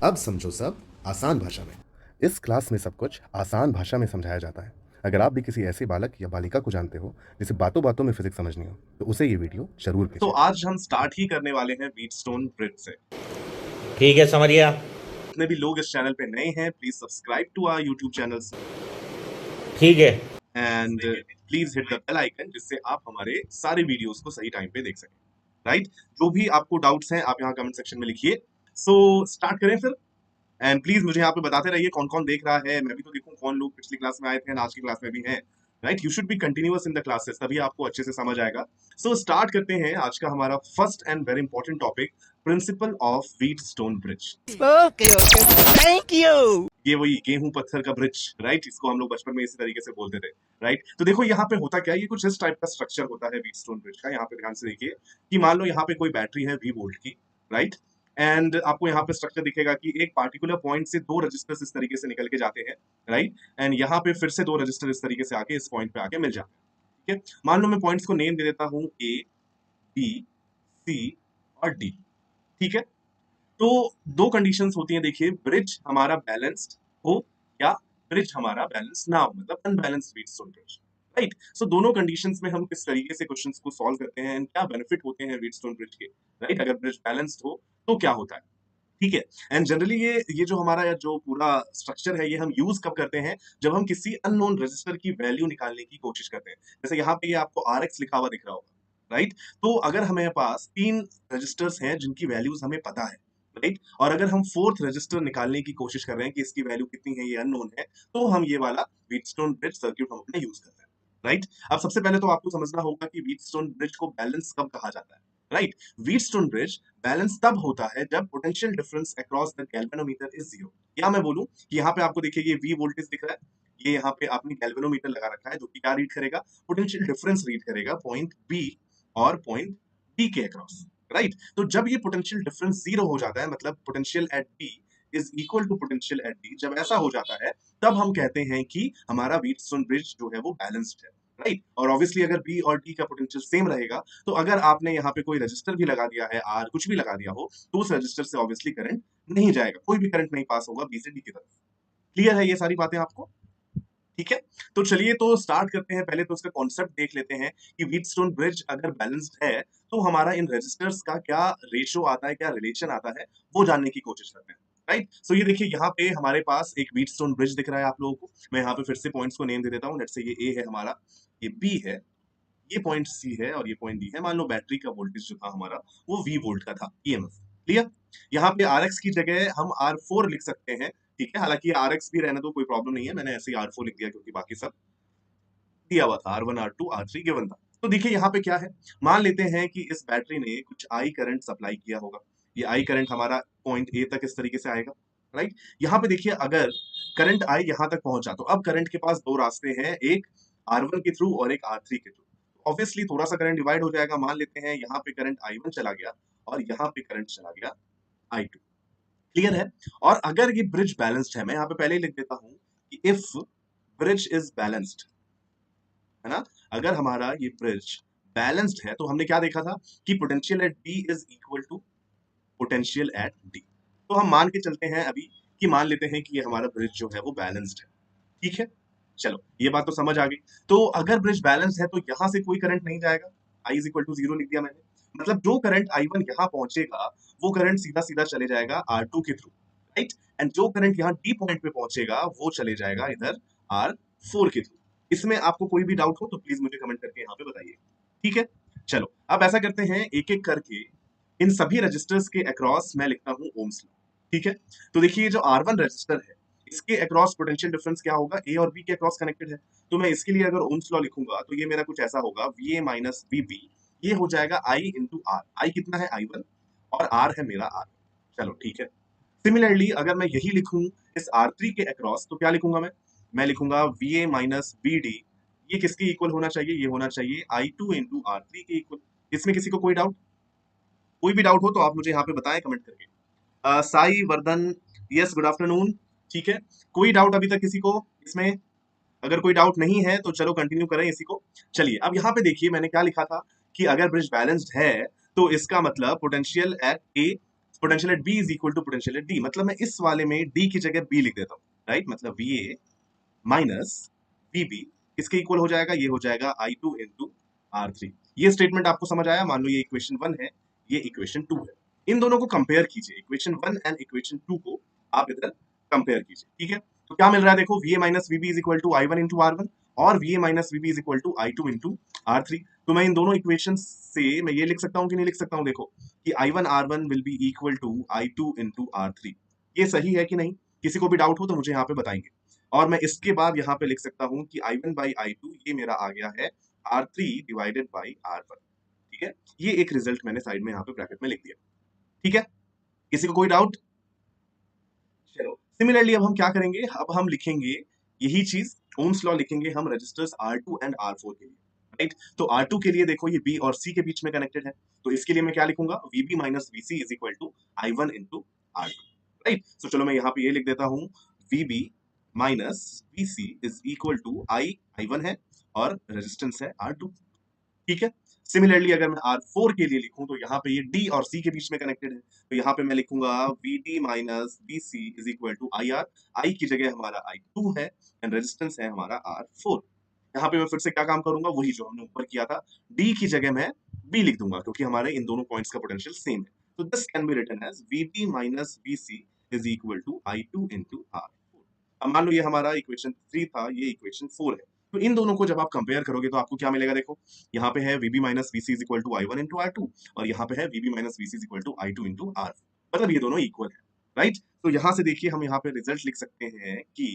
अब समझो सब आसान भाषा में। इस क्लास में सब कुछ आसान भाषा में समझाया जाता है। अगर आप भी किसी ऐसे बालक या बालिका को जानते हो जिसे बातों बातों में फिजिक्स समझनी हो तो उसे ये वीडियो जरूर तो भेजें। आज हम स्टार्ट ही करने वाले हैं व्हीटस्टोन ब्रिज से। ठीक है, समझ गया। जितने भी लोग इस चैनल पे नए हैं, please subscribe to our YouTube channel ठीक है। And please hit the bell icon, जिससे आप हमारे सारे वीडियोस को सही टाइम पे देख सकें। राइट, जो भी आपको डाउट्स हैं आप यहाँ कमेंट सेक्शन में लिखिए। सो स्टार्ट करें फिर। एंड प्लीज मुझे यहाँ पे बताते रहिए कौन कौन देख रहा है, मैं भी तो देखूं कौन लोग पिछली क्लास में आए थे आज की क्लास में भी हैं। Right, you should be continuous in the classes, तभी आपको अच्छे से समझ आएगा। सो स्टार्ट करते हैं आज का हमारा first and very important topic, principle of Wheatstone bridge. Okay, okay. Thank you. ये वही गेहूं पत्थर का ब्रिज, राइट, इसको हम लोग बचपन में इसी तरीके से बोलते थे। राइट, तो देखो यहाँ पे होता क्या है, ये कुछ इस टाइप का स्ट्रक्चर होता है व्हीटस्टोन ब्रिज का। यहाँ पे ध्यान से देखिए कि मान लो यहाँ पे कोई बैटरी है V वोल्ट की। राइट, एंड आपको यहाँ पे स्ट्रक्चर दिखेगा कि एक पार्टिकुलर पॉइंट से दो रजिस्टर्स इस तरीके से निकल के जाते हैं। राइट, एंड यहाँ पे फिर से दो रजिस्टर इस तरीके से आके इस पॉइंट पे आके मिल जाते हैं। ठीक है, मान लो मैं पॉइंट्स को नेम दे देता हूँ A, B, C और D। ठीक है, तो दो कंडीशंस होती हैं। देखिए, ब्रिज हमारा बैलेंस्ड हो या ब्रिज हमारा बैलेंस ना हो, मतलब अनबैलेंस्ड व्हीटस्टोन ब्रिज। राइट, सो दोनों कंडीशंस में हम किस तरीके से क्वेश्चंस को सॉल्व करते हैं एंड क्या बेनिफिट होते हैं व्हीटस्टोन ब्रिज के। राइट, अगर ब्रिज बैलेंस्ड हो तो क्या होता है। ठीक है, एंड जनरली ये जो हमारा जो पूरा स्ट्रक्चर है, ये हम यूज कब करते हैं, जब हम किसी अननोन रजिस्टर की वैल्यू निकालने की कोशिश करते हैं। जैसे यहाँ पे ये आपको RX लिखा हुआ दिख रहा होगा। राइट, तो अगर हमें पास तीन रजिस्टर्स हैं जिनकी वैल्यूज हमें पता है, राइट, और अगर हम फोर्थ रजिस्टर निकालने की कोशिश कर रहे हैं कि इसकी वैल्यू कितनी है, ये अननोन है, तो हम ये वाला व्हीटस्टोन ब्रिज सर्किट हम अपना यूज करते हैं। राइट, अब सबसे पहले तो आपको समझना होगा कि व्हीटस्टोन ब्रिज को बैलेंस कब कहा जाता है। राइट, व्हीटस्टोन ब्रिज बैलेंस तब होता है जब potential difference across the galvanometer is zero. या मैं बोलूं कि यहाँ पे आपको देखिए ये V वोल्टेज दिख रहा है, ये यहाँ पे आपने गैल्वेनोमीटर लगा रखा है जो कि क्या रीड करेगा, पोटेंशियल डिफरेंस रीड करेगा पॉइंट B और पॉइंट D के अक्रॉस। राइट, तो जब ये पोटेंशियल डिफरेंस जीरो हो जाता है, मतलब potential at B is equal to potential at D, जब ऐसा हो जाता है तब हम कहते हैं कि हमारा व्हीटस्टोन ब्रिज जो है वो बैलेंस्ड है। राइट, और ऑब्वियसली अगर B और D का पोटेंशियल सेम रहेगा, तो अगर आपने यहाँ पे कोई रजिस्टर भी लगा दिया है, R कुछ भी लगा दिया हो, तो उस रजिस्टर से ऑब्वियसली करंट नहीं जाएगा, कोई भी करंट नहीं पास होगा B से D की तरफ। क्लियर है ये सारी बातें आपको? ठीक है, तो चलिए तो स्टार्ट करते हैं। पहले तो उसका कॉन्सेप्ट देख लेते हैं कि व्हीटस्टोन ब्रिज अगर बैलेंस्ड है तो हमारा इन रजिस्टर्स का क्या रेशो आता है, क्या रिलेशन आता है, वो जानने की कोशिश करते हैं। राइट, सो ये देखिए यहाँ पे हमारे पास एक व्हीटस्टोन ब्रिज दिख रहा है आप लोगों को। मैं यहाँ पे फिर से पॉइंट्स को नेम दे देता हूँ। लेट्स से ये A है हमारा, ये B है, ये पॉइंट C है और ये पॉइंट D है। मान लो बैटरी का वोल्टेज जो था हमारा वो V वोल्ट का था, EMF। क्लियर, यहाँ पे RX की जगह हम R4 लिख सकते हैं। ठीक है, हालांकि RX भी रहने दो, कोई प्रॉब्लम नहीं है, मैंने ऐसे ही R4 लिख दिया क्योंकि बाकी सब दिया हुआ था, R1 R2 R3 गिवन था। तो देखिए यहाँ पे क्या है, मान लेते हैं कि इस बैटरी ने कुछ I करंट सप्लाई किया होगा। ये I करंट हमारा पॉइंट A तक इस तरीके से आएगा। राइट, यहाँ पे देखिए अगर करंट I यहाँ तक पहुंचा तो अब करंट के पास दो रास्ते हैं, एक R1 के थ्रू और एक R3 के थ्रू। ऑब्वियसली थोड़ा सा करंट डिवाइड हो जाएगा। मान लेते हैं यहाँ पे करंट I1 चला गया और यहाँ पे करंट चला गया I2। क्लियर है, और अगर ये ब्रिज बैलेंस्ड है, मैं यहाँ पे पहले ही लिख देता हूं कि इफ ब्रिज इज बैलेंस्ड, है ना, अगर हमारा ये ब्रिज बैलेंस्ड है तो हमने क्या देखा था कि potential at B is equal to potential at D। तो हम मान के चलते हैं अभी कि मान लेते हैं कि ये हमारा ब्रिज जो है वो बैलेंस्ड है। ठीक है, चलो ये बात तो समझ आ गई। तो अगर ब्रिज बैलेंस है तो यहां से कोई करंट नहीं जाएगा, I is equal to zero लिख दिया मैंने। मतलब जो करंट I1 यहाँ पहुंचेगा वो करंट सीधा सीधा चले जाएगा R2 के थ्रू। राइट, एंड जो करंट यहाँ D पॉइंट पे पहुंचेगा वो चले जाएगा इधर R4 के थ्रू। इसमें आपको कोई भी डाउट हो तो प्लीज मुझे कमेंट करके यहाँ पे बताइए। ठीक है, चलो अब ऐसा करते हैं, एक एक करके इन सभी रजिस्टर्स के अक्रॉस मैं लिखता हूँ ओम्स लॉ। ठीक है, तो देखिए ये जो R1 रजिस्टर है इसके अक्रॉस पोटेंशियल डिफरेंस क्या होगा, A और B के अक्रॉस कनेक्टेड है। तो मैं इसके लिए अगर ओम्स लॉ लिखूंगा तो ये मेरा कुछ ऐसा होगा, VA माइनस VB, ये हो जाएगा I इंटू R। I कितना है I1 और R है मेरा R। चलो ठीक है, सिमिलरली अगर मैं यही लिखूं इस R3 के अक्रॉस तो क्या लिखूंगा मैं लिखूंगा VA माइनस VD, ये किसके इक्वल होना चाहिए, ये होना चाहिए I2 इंटू R3 के इक्वल। इसमें किसी को कोई डाउट, कोई भी डाउट हो तो आप मुझे यहाँ पे बताएं कमेंट करके। Sai Vardhan, yes good afternoon. ठीक है, कोई डाउट अभी तक किसी को इसमें? अगर कोई डाउट नहीं है तो चलो कंटिन्यू करें इसी को। चलिए अब यहाँ पे देखिए मैंने क्या लिखा था कि अगर ब्रिज बैलेंस्ड है तो इसका मतलब potential at A potential at B is equal to potential at D, मतलब मैं इस वाले में डी की जगह बी लिख देता हूँ, राइट, मतलब V A minus V B किसके इक्वल हो जाएगा, ये हो जाएगा I two into R three. ये स्टेटमेंट आपको समझ आया? मान लो ये इक्वेशन 1 है, ये इक्वेशन 2 है, इन दोनों को कंपेयर कीजिए, इक्वेशन 1 एंड इक्वेशन 2 को आप इधर कंपेयर कीजिए, ठीक है। तो क्या मिल रहा है देखो, V A minus V B is equal to I one into R one और V A minus V B is equal to I two into R three. तो मैं इन दोनों इक्वेशन से मैं ये लिख सकता हूँ कि नहीं लिख सकता हूँ, देखो कि I one R one will be equal to I two into R three. ये सही है कि नहीं? किसी को भी डाउट हो तो मुझे यहाँ पे बताएंगे। और मैं इसके बाद यहाँ पे लिख सकता हूँ कि I one by I two ये मेरा आ गया है R three divided by R one, ठीक है। ये एक रिजल्ट मैंने साइड में यहाँ पे ब्रैकेट में लिख दिया, ठीक है। किसी को कोई डाउट? चलो सिमिलरली अब हम क्या करेंगे, अब हम लिखेंगे यही चीज, ओम्स लॉ लिखेंगे हम रजिस्टर्स R2 एंड R4 के लिए, राइट। तो R2 के लिए देखो ये B और C के बीच में कनेक्टेड है, तो इसके लिए मैं क्या लिखूंगा, VB minus VC is equal to I1 into R2, right. तो चलो मैं यहाँ पे ये लिख देता हूँ, VB minus VC is equal to I1 है और रेजिस्टेंस है R2, ठीक है। सिमिलरली अगर मैं R4 के लिए लिखूं तो यहाँ पे ये D और C के बीच में कनेक्टेड है, तो यहाँ पे मैं लिखूंगा VD minus VC is equal to IR, I की जगह हमारा I2 है एंड रेजिस्टेंस है हमारा R4। यहाँ पे मैं फिर से क्या काम करूंगा, वही जो हमने ऊपर किया था, D की जगह मैं B लिख दूंगा क्योंकि हमारे इन दोनों पॉइंट्स का पोटेंशियल सेम है। तो this can be written as VB minus VC is equal to I2 into R4। अब मान लो ये हमारा इक्वेशन 3 था, ये इक्वेशन 4 है, तो इन दोनों को जब आप कंपेयर करोगे तो आपको क्या मिलेगा, देखो यहाँ पे है VB minus VC is equal to I1 into R2 और यहाँ पे है VB minus VC is equal to I2 into R, मतलब ये दोनों इक्वल है, राइट। तो यहाँ से देखिए हम यहाँ पे रिजल्ट लिख सकते हैं कि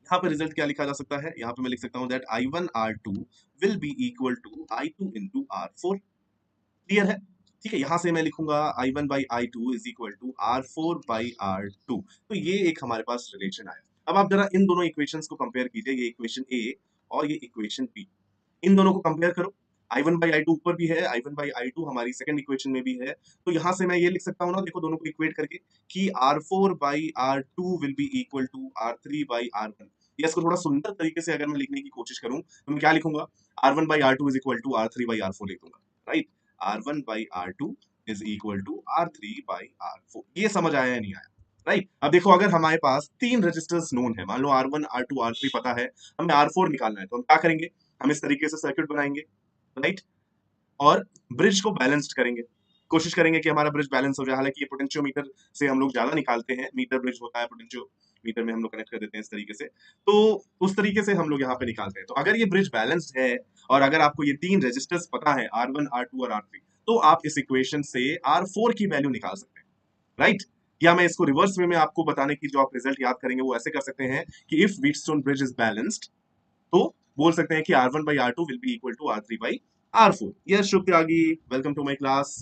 यहाँ पे रिजल्ट क्या लिखा जा सकता है, यहाँ पे मैं लिख सकता हूँ that I1 R2 will be equal to I2 into R4, clear है? ठीक है, यहां से मैं लिखूंगा I1 by I2 is equal to R4 by R2। तो ये एक हमारे पास रिलेशन आया। अब आप जरा इन दोनों इक्वेशंस को कंपेयर कीजिए, ये इक्वेशन A और ये इक्वेशन B, इन दोनों को कंपेयर करो। I1 बाई I2 ऊपर भी है, I1 बाई I2 हमारी सेकंड इक्वेशन में भी है, तो यहां से मैं ये लिख सकता हूँ ना, देखो दोनों को इक्वेट करके कि R4 by R2 will be equal to R3 by R1। ये इसको थोड़ा सुंदर तरीके से अगर मैं लिखने की कोशिश करूं तो मैं क्या लिखूंगा, R1 by R2 is equal to R3 by R4 लिख दूंगा, right. R1 by R2 is equal to R3 by R4। ये समझ आया या नहीं आया, राइट। अब देखो अगर हमारे पास तीन रजिस्टर्स नोन है, मान लो R1 R2 R3 पता है, हमें R4 निकालना है, तो हम क्या करेंगे, हम इस तरीके से सर्किट बनाएंगे, राइट, और ब्रिज को बैलेंस्ड करेंगे, कोशिश करेंगे कि हमारा ब्रिज बैलेंस हो जाए। हालांकि ये पोटेंशियोमीटर से हम लोग ज्यादा निकालते हैं, मीटर ब्रिज होता है, पोटेंशियोमीटर में हम लोग कनेक्ट कर देते हैं इस तरीके से, तो उस तरीके से हम लोग यहाँ पे निकालते हैं। तो अगर ये ब्रिज बैलेंस्ड है और अगर आपको ये तीन रेजिस्टर्स पता है R1 R2 और R3, तो आप इस इक्वेशन से R4 की वैल्यू निकाल सकते हैं, राइट। या मैं इसको रिवर्स वे में आपको बताने की जो आप रिजल्ट याद करेंगे वो ऐसे कर सकते हैं कि if Wheatstone bridge is balanced, तो बोल सकते हैं कि R1 by R2 will be equal to R3 by R4। Yes Shubh Tyagi, welcome to my class,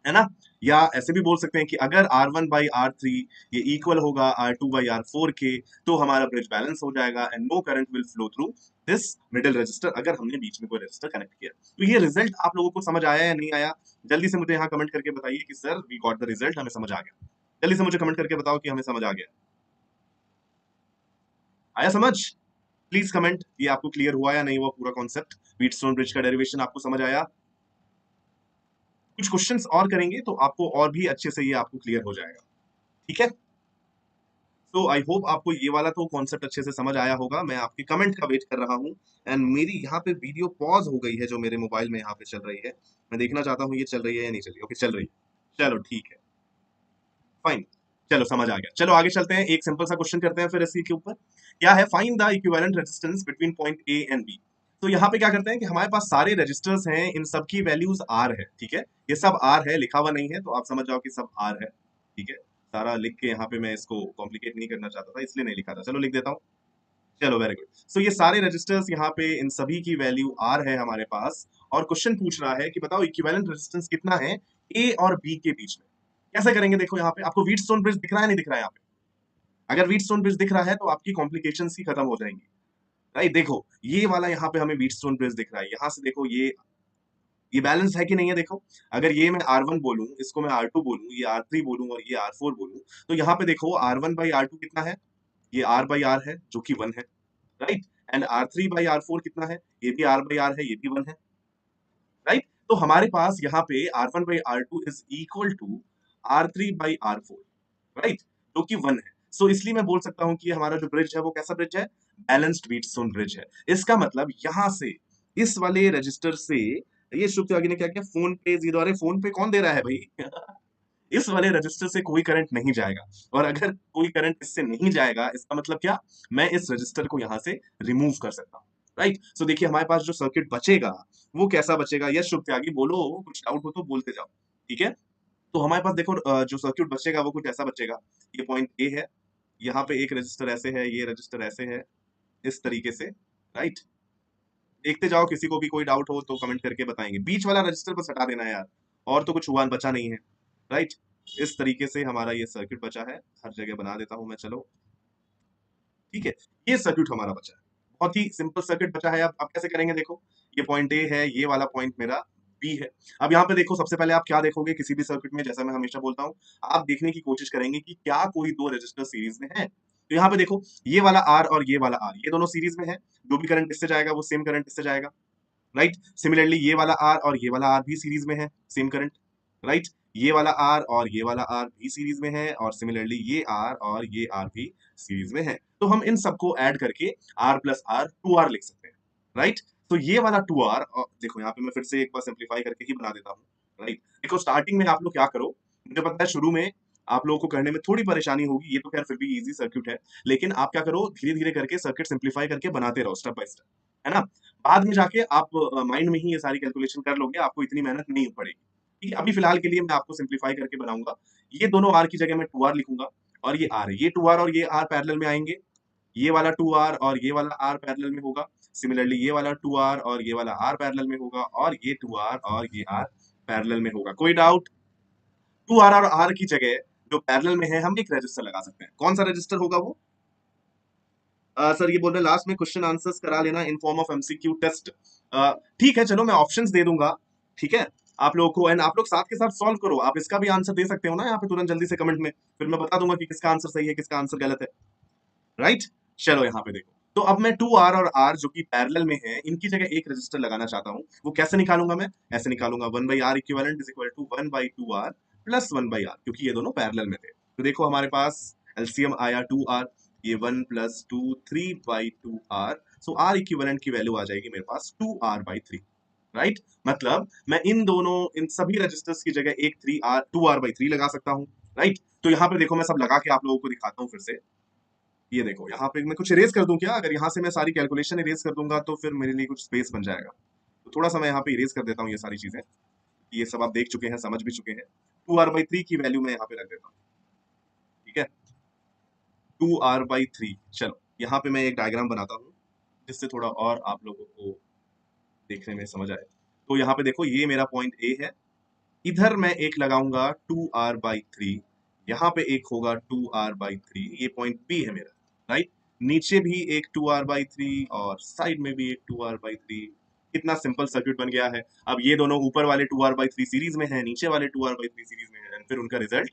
है ना। या ऐसे भी बोल सकते हैं कि अगर R1 by R3 ये इक्वल होगा R2 by R4 के, तो हमारा ब्रिज बैलेंस हो जाएगा and no current will flow through this middle register, अगर हमने बीच में कोई रजिस्टर कनेक्ट किया। तो ये रिजल्ट आप लोगों को समझ आया या नहीं आया? जल्दी से मुझे यहाँ कमेंट करके बताइए कि sir we got the result, हमें समझ आ गया। जल्दी से मुझे कमेंट करके बताओ कि हमें समझ आ गया, आया समझ? प्लीज कमेंट, ये आपको क्लियर हुआ या नहीं हुआ पूरा कॉन्सेप्ट, व्हीटस्टोन ब्रिज का डेरिवेशन आपको समझ आया? कुछ क्वेश्चंस और करेंगे तो आपको और भी अच्छे से ये आपको क्लियर हो जाएगा, ठीक है। तो आई होप आपको ये वाला तो कॉन्सेप्ट अच्छे से समझ आया होगा। मैं आपके कमेंट का वेट कर रहा हूँ एंड मेरी यहाँ पे वीडियो पॉज हो गई है जो मेरे मोबाइल में यहाँ पे चल रही है, मैं देखना चाहता हूँ ये चल रही है या नहीं चल रही। ओके चल रही है, चलो ठीक है, फाइन, चलो समझ आ गया। चलो आगे चलते हैं, एक सिंपल सा क्वेश्चन करते हैं फिर इसी के ऊपर। क्या है, find the equivalent resistance between point A and B. तो यहाँ पे क्या करते हैं कि हमारे पास सारे रजिस्टर्स हैं, इन सब की वैल्यूज आर है, ठीक है। ये सब आर है, लिखा हुआ नहीं है, तो आप समझ जाओ कि सब आर है, ठीक है। सारा लिख के यहाँ पे मैं इसको कॉम्प्लिकेट नहीं करना चाहता था, इसलिए नहीं लिखा था, चलो लिख देता हूँ। चलो वेरी गुड। सो ये सारे रजिस्टर्स यहाँ पे इन सभी की वैल्यू आर है हमारे पास, और क्वेश्चन पूछ रहा है कि बताओ इक्विवेलेंट रेजिस्टेंस कितना है ए और बी के बीच में। कैसे करेंगे, देखो यहाँ पे आपको व्हीटस्टोन ब्रिज दिख रहा है नहीं दिख रहा है? यहाँ पे अगर व्हीटस्टोन ब्रिज दिख रहा है तो आपकी कॉम्प्लिकेशंस ही खत्म हो जाएंगी, राइट। देखो ये वाला यहाँ पे हमें व्हीटस्टोन ब्रिज दिख रहा है, यहाँ से देखो ये बैलेंस है कि नहीं है। देखो अगर ये मैं R1 बोलूं, इसको मैं R2 बोलूं, ये R3 बोलूं और ये R4 बोलूं, तो यहाँ पे देखो R1 by R2 कितना है, ये R by R है जो कि 1 है, right. And R3 by R4 कितना है, ये भी R by R है, ये भी 1 है, राइट। तो हमारे पास यहाँ पे R1 by R2 is equal to R3/R4, right, जो कि 1 है। सो इसलिए मैं बोल सकता हूं कि ये हमारा जो ब्रिज है वो कैसा ब्रिज है, बैलेंस्ड व्हीटस्टोन ब्रिज है। इसका मतलब यहां से इस वाले रजिस्टर से ये शुभ त्यागी ने क्या किया, फोन पे जीरो, अरे फोन पे कौन दे रहा है भाई इस वाले रजिस्टर से कोई करंट नहीं जाएगा, और अगर कोई करंट इससे नहीं जाएगा इसका मतलब क्या, मैं इस रजिस्टर को यहां से रिमूव कर सकता हूं, राइट। सो देखिए हमारे पास जो सर्किट बचेगा वो कैसा बचेगा, यस शुभ त्यागी बोलो, कुछ डाउट हो तो बोलते जाओ, ठीक है। तो हमारे पास देखो जो सर्किट बचेगा वो कुछ ऐसा बचेगा, ये पॉइंट ए है, यहाँ पे एक रजिस्टर ऐसे है, ये रजिस्टर ऐसे है, इस तरीके से, राइट। देखते जाओ, किसी को भी कोई डाउट हो तो कमेंट करके बताएंगे, बीच वाला रजिस्टर बस हटा देना है यार, और तो कुछ हुआ बचा नहीं है, राइट। इस तरीके से हमारा ये सर्किट बचा है, हर जगह बना देता हूं मैं, चलो ठीक है। ये सर्किट हमारा बचा है, बहुत ही सिंपल सर्किट बचा है। अब कैसे करेंगे, देखो ये पॉइंट ए है, ये वाला पॉइंट मेरा बी है। अब यहाँ पे देखो, सबसे पहले आप क्या देखोगे किसी भी सर्किट में, जैसा मैं हमेशा बोलता हूँ, आप देखने की कोशिश करेंगे कि क्या कोई दो रजिस्टर सीरीज में है। तो यहाँ पे देखो, ये वाला आर और ये वाला आर, ये दोनों सीरीज में है, जो भी करंट इससे जाएगा वो सेम करंट इससे जाएगा, राइट। सिमिलरली ये वाला आर और ये वाला आर भी सीरीज में है, सेम करंट, राइट। ये वाला आर और ये वाला आर भी सीरीज में है, और सिमिलरली ये आर और ये आर भी सीरीज में है। तो हम इन सबको ऐड करके R प्लस R 2R लिख सकते हैं, राइट। तो ये वाला 2R, देखो यहाँ पे मैं फिर से एक बार सिंप्लीफाई करके ही बना देता हूँ, राइट। देखो स्टार्टिंग में आप लोग क्या करो, मुझे पता है शुरू में आप लोगों को करने में थोड़ी परेशानी होगी, ये तो खैर फिर भी इजी सर्किट है, लेकिन आप क्या करो, धीरे धीरे करके सर्किट सिंप्लीफाई करके बनाते रहो स्टेप बाय स्टेप, है ना। बाद में जाके आप माइंड में ही ये सारी कैलकुलेशन कर लोगे, आपको इतनी मेहनत नहीं पड़ेगी, ठीक है। अभी फिलहाल के लिए मैं आपको सिंप्लीफाई करके बनाऊंगा, ये दोनों आर की जगह मैं 2R लिखूंगा, और ये आर, ये 2R और ये आर पैरेलल में आएंगे, ये वाला 2R और ये वाला R पैरेलल में होगा, सिमिलरली ये वाला 2R और ये वाला R पैरेलल में होगा, और ये 2R और ये R पैरेलल में होगा। कोई डाउट, 2R और R की जगह जो पैरेलल में है हम एक रजिस्टर लगा सकते हैं, कौन सा रजिस्टर होगा वो, सर ये बोल रहे हैं लास्ट में क्वेश्चन आंसर्स करा लेना in form of MCQ test, ठीक है, चलो मैं ऑप्शंस दे दूंगा, ठीक है आप लोगों को, एंड आप लोग साथ के साथ सॉल्व करो, आप इसका भी आंसर दे सकते हो ना यहाँ पे तुरंत जल्दी से कमेंट में, फिर मैं बता दूंगा कि किसका आंसर सही है किसका आंसर गलत है, राइट। चलो यहाँ पे देखो, तो अब मैं 2R और R जो कि पैरेलल में है इनकी जगह एक रजिस्टर लगाना चाहता हूँ, वो कैसे निकालूंगा, मैं ऐसे निकालूंगा, 1/R equivalent is equal to 1/2R plus 1/R, क्योंकि ये दोनों पैरेलल में थे। तो देखो हमारे पास एलसीएम आया 2R, ये 1 प्लस 2 3/2R, सो R इक्विवेलेंट की वैल्यू आ जाएगी मेरे पास 2R/3, राइट। मतलब मैं इन दोनों, इन सभी रजिस्टर्स की जगह एक 2R/3 लगा सकता हूँ, राइट। तो यहाँ पे देखो मैं सब लगा के आप लोगों को दिखाता हूँ फिर से, ये देखो यहाँ पे मैं कुछ इरेज कर दूं क्या, अगर यहाँ से मैं सारी कैलकुलेशन इरेज कर दूंगा तो फिर मेरे लिए कुछ स्पेस बन जाएगा, तो थोड़ा सा मैं यहाँ पे इरेज कर देता हूँ ये सारी चीजें, ये सब आप देख चुके हैं, समझ भी चुके हैं। 2R/3 की वैल्यू मैं यहाँ पे रख देता हूँ, ठीक है, 2R/3। चलो यहाँ पे मैं एक डायग्राम बनाता हूँ जिससे थोड़ा और आप लोगों को देखने में समझ आए। तो यहाँ पे देखो ये मेरा पॉइंट ए है, इधर मैं एक लगाऊंगा 2R/3, यहाँ पे एक होगा 2R/3, ये पॉइंट बी है मेरा, राइट। नीचे भी एक 2R/3 और साइड में भी एक 2R/3, कितना सिंपल सर्किट बन गया है। अब ये दोनों ऊपर वाले 2R/3 सीरीज में है, नीचे वाले 2R/3 सीरीज में है, फिर उनका रिजल्ट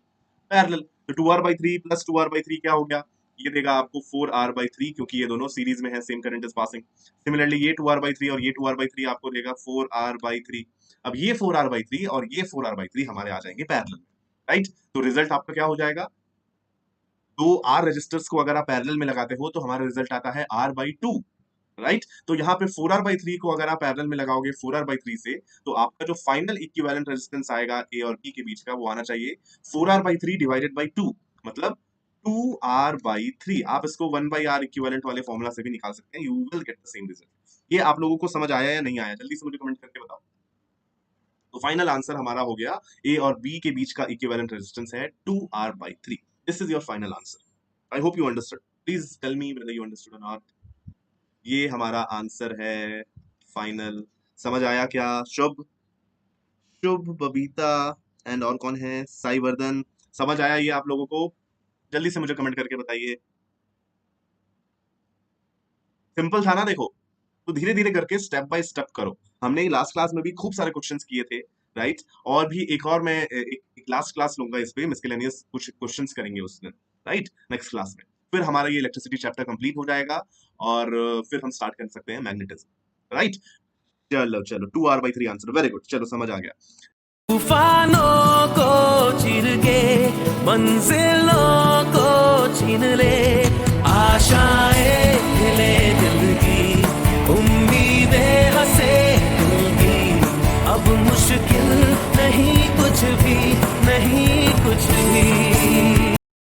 पैरेलल। तो 2R/3 प्लस 2R/3 क्या हो गया, ये देगा आपको 4R/3, क्योंकि ये दोनों सीरीज में है, same current is passing. Similarly ये 2R/3 और ये 2R/3 आपको देगा 4R/3। अब ये 4R/3 और ये 4R/3 हमारे आ जाएंगे पैरेलल में, राइट। तो रिजल्ट आपका क्या हो जाएगा, दो आर रजिस्टर्स को अगर आप पैरेलल में लगाते हो तो हमारा रिजल्ट आता है R/2, राइट। तो यहाँ पे 4R/3 को अगर आप पैरेलल में लगाओगे 4R/3 से, तो आपका जो फाइनल इक्विवेलेंट रेजिस्टेंस आएगा ए और बी के बीच का, वो आना चाहिए 4R/3 डिवाइडेड बाई 2, मतलब 2R/3। आप इसको 1/R इक्विवेलेंट वाले फॉर्मूला से भी निकाल सकते हैं, you will get the same result. ये आप लोगों को समझ आया या नहीं आया, जल्दी से मुझे कमेंट करके बताओ। तो फाइनल आंसर हमारा हो गया ए और बी के बीच का इक्विवेलेंट रेजिस्टेंस है 2R/3। This is your final answer. I hope you understood, please tell me whether you understood और नॉट। ये हमारा आंसर है फाइनल, समझ आया क्या। शुभ, शुभ, बबीता एंड और कौन है, साई वर्धन, समझ आया ये आप लोगों को, जल्दी से मुझे कमेंट करके बताइए। सिंपल था ना, देखो तो धीरे धीरे करके स्टेप बाय स्टेप करो। हमने लास्ट क्लास में भी खूब सारे क्वेश्चंस किए थे, राइट। और भी एक और मैं एक लास्ट क्लास लूंगा इस पे, मिसलेनियस कुछ क्वेश्चंस करेंगे उस दिन, राइट, नेक्स्ट क्लास में। फिर हमारा ये इलेक्ट्रिसिटी चैप्टर कंप्लीट हो जाएगा, और फिर हम स्टार्ट कर सकते हैं मैग्नेटिज्म, राइट। चलो चलो 2R/3 आंसर, वेरी गुड, चलो समझ आ गया। तूफानों को चीर के मंजिल